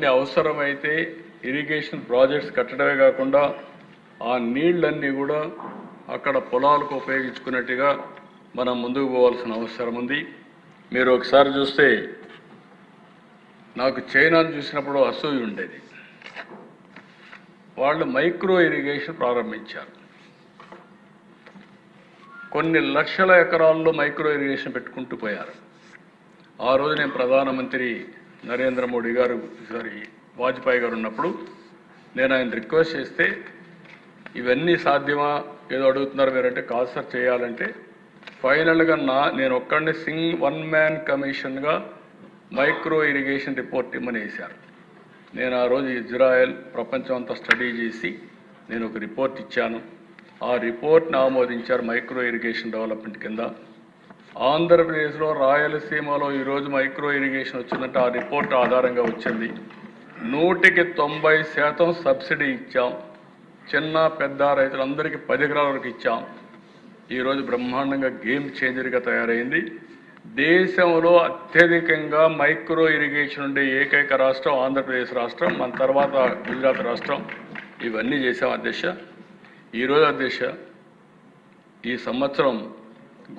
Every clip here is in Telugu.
కొన్ని అవసరమైతే ఇరిగేషన్ ప్రాజెక్ట్స్ కట్టడమే కాకుండా ఆ నీళ్ళన్నీ కూడా అక్కడ పొలాలకు ఉపయోగించుకున్నట్టుగా మనం ముందుకు పోవాల్సిన అవసరం ఉంది. మీరు ఒకసారి చూస్తే నాకు చైనాను చూసినప్పుడు అసూయ ఉండేది. వాళ్ళు మైక్రో ఇరిగేషన్ ప్రారంభించారు. కొన్ని లక్షల ఎకరాల్లో మైక్రో ఇరిగేషన్ పెట్టుకుంటూ పోయారు. ఆ రోజు నేను ప్రధానమంత్రి నరేంద్ర మోడీ గారు వాజ్పేయి గారు ఉన్నప్పుడు నేను ఆయన రిక్వెస్ట్ చేస్తే ఇవన్నీ సాధ్యమా ఏదో అడుగుతున్నారు మీరంటే కాదు సార్ చేయాలంటే ఫైనల్గా నేను ఒక్కడిని వన్ మ్యాన్ కమిషన్గా మైక్రో ఇరిగేషన్ రిపోర్ట్ ఇమ్మని వేశారు. నేను ఆ రోజు ఇజ్రాయెల్ ప్రపంచం అంతా స్టడీ చేసి నేను ఒక రిపోర్ట్ ఇచ్చాను. ఆ రిపోర్ట్ని ఆమోదించారు మైక్రో ఇరిగేషన్ డెవలప్మెంట్ కింద. ఆంధ్రప్రదేశ్లో రాయలసీమలో ఈరోజు మైక్రో ఇరిగేషన్ వచ్చిందంటే ఆ రిపోర్ట్ ఆధారంగా వచ్చింది. 100% సబ్సిడీ ఇచ్చాం. చిన్న పెద్ద రైతులందరికీ 10 ఎకరాల వరకు ఇచ్చాం. ఈరోజు బ్రహ్మాండంగా గేమ్ చేంజర్గా తయారైంది. దేశంలో అత్యధికంగా మైక్రో ఇరిగేషన్ ఉండే ఏకైక రాష్ట్రం ఆంధ్రప్రదేశ్ రాష్ట్రం, మన తర్వాత గుజరాత్ రాష్ట్రం. ఇవన్నీ చేశాం అధ్యక్ష. ఈరోజు అధ్యక్ష ఈ సంవత్సరం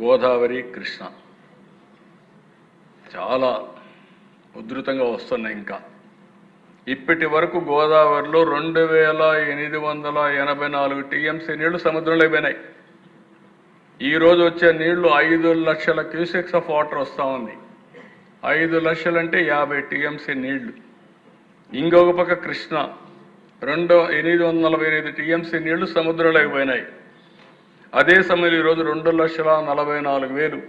గోదావరి కృష్ణ చాలా ఉధృతంగా వస్తున్నాయి. ఇంకా ఇప్పటి వరకు గోదావరిలో 2884 టీఎంసీ నీళ్లు సముద్రంలో అయిపోయినాయి. ఈరోజు వచ్చే నీళ్లు 5 లక్షల క్యూసెక్స్ ఆఫ్ వాటర్ వస్తూ ఉంది. 5 లక్షలు అంటే 50 టీఎంసీ నీళ్లు. ఇంకొక పక్క కృష్ణ 845 టీఎంసీ నీళ్లు సముద్రంలో అయిపోయినాయి. అదే సమయంలో ఈరోజు 2,44,000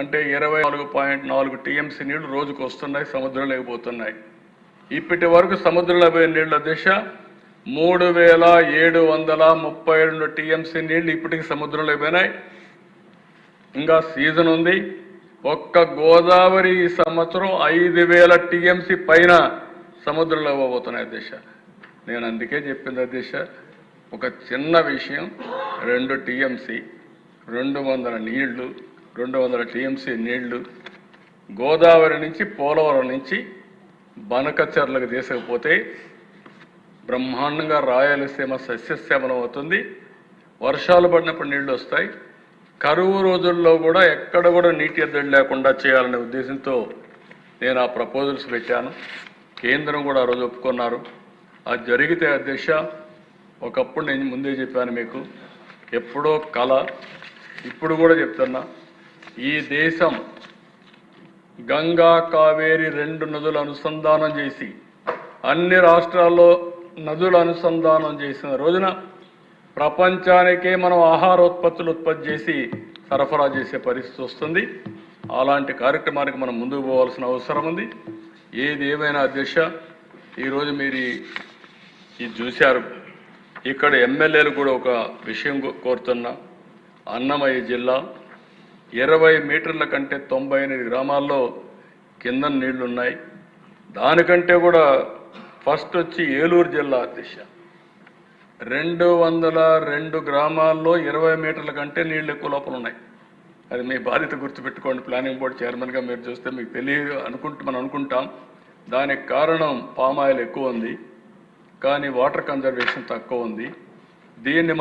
అంటే 24.4 టీఎంసీ నీళ్లు రోజుకు వస్తున్నాయి, సముద్రంలో అయిపోతున్నాయి. ఇప్పటి వరకు సముద్రంలో పోయిన నీళ్ల దిశ 3,732 టీఎంసీ నీళ్లు ఇప్పటికి సముద్రంలో అయిపోయినాయి. ఇంకా సీజన్ ఉంది. ఒక్క గోదావరి ఈ సంవత్సరం 5,000 టీఎంసీ పైన సముద్రంలో ఇవ్వబోతున్నాయి అధ్యక్ష. నేను అందుకే చెప్పింది అధ్యక్ష, ఒక చిన్న విషయం 2 టీఎంసీ 200 నీళ్లు 200 టీఎంసీ నీళ్లు గోదావరి నుంచి పోలవరం నుంచి బనకచెర్లకు తీసుకుపోతే బ్రహ్మాండంగా రాయలసీమ సస్యశ్యామలం అవుతుంది. వర్షాలు పడినప్పుడు నీళ్లు వస్తాయి. కరువు రోజుల్లో కూడా ఎక్కడ కూడా నీటి ఎద్దడి లేకుండా చేయాలనే ఉద్దేశంతో నేను ఆ ప్రపోజల్స్ పెట్టాను. కేంద్రం కూడా ఆ రోజు ఒప్పుకున్నారు. అది జరిగితే అధ్యక్ష, ఒకప్పుడు నేను ముందే చెప్పాను మీకు, ఎప్పుడో కళ, ఇప్పుడు కూడా చెప్తున్నా, ఈ దేశం గంగా కావేరి 2 నదులు అనుసంధానం చేసి అన్ని రాష్ట్రాల్లో నదుల అనుసంధానం చేసిన రోజున ప్రపంచానికే మనం ఆహారోత్పత్తులు ఉత్పత్తి చేసి సరఫరా చేసే పరిస్థితి వస్తుంది. అలాంటి కార్యక్రమానికి మనం ముందుకు పోవాల్సిన అవసరం ఉంది. ఏది ఏమైనా అధ్యక్ష, ఈరోజు మీరు ఇది చూశారు. ఇక్కడ ఎమ్మెల్యేలు కూడా ఒక విషయం కోరుతున్నా. అన్నమయ్య జిల్లా 20 మీటర్ల కంటే 98 గ్రామాల్లో కింద నీళ్లున్నాయి. దానికంటే కూడా ఫస్ట్ వచ్చి ఏలూరు జిల్లా అధ్యక్ష 202 గ్రామాల్లో 20 మీటర్ల కంటే నీళ్లు ఎక్కువ లోపల ఉన్నాయి. అది మీ బాధ్యత గుర్తుపెట్టుకోండి. ప్లానింగ్ బోర్డు చైర్మన్గా మీరు చూస్తే మీకు తెలియదు మనం అనుకుంటాం. దానికి కారణం పామాయిల్ ఎక్కువ ఉంది, కానీ వాటర్ కన్జర్వేషన్ తక్కువ ఉంది. దీన్ని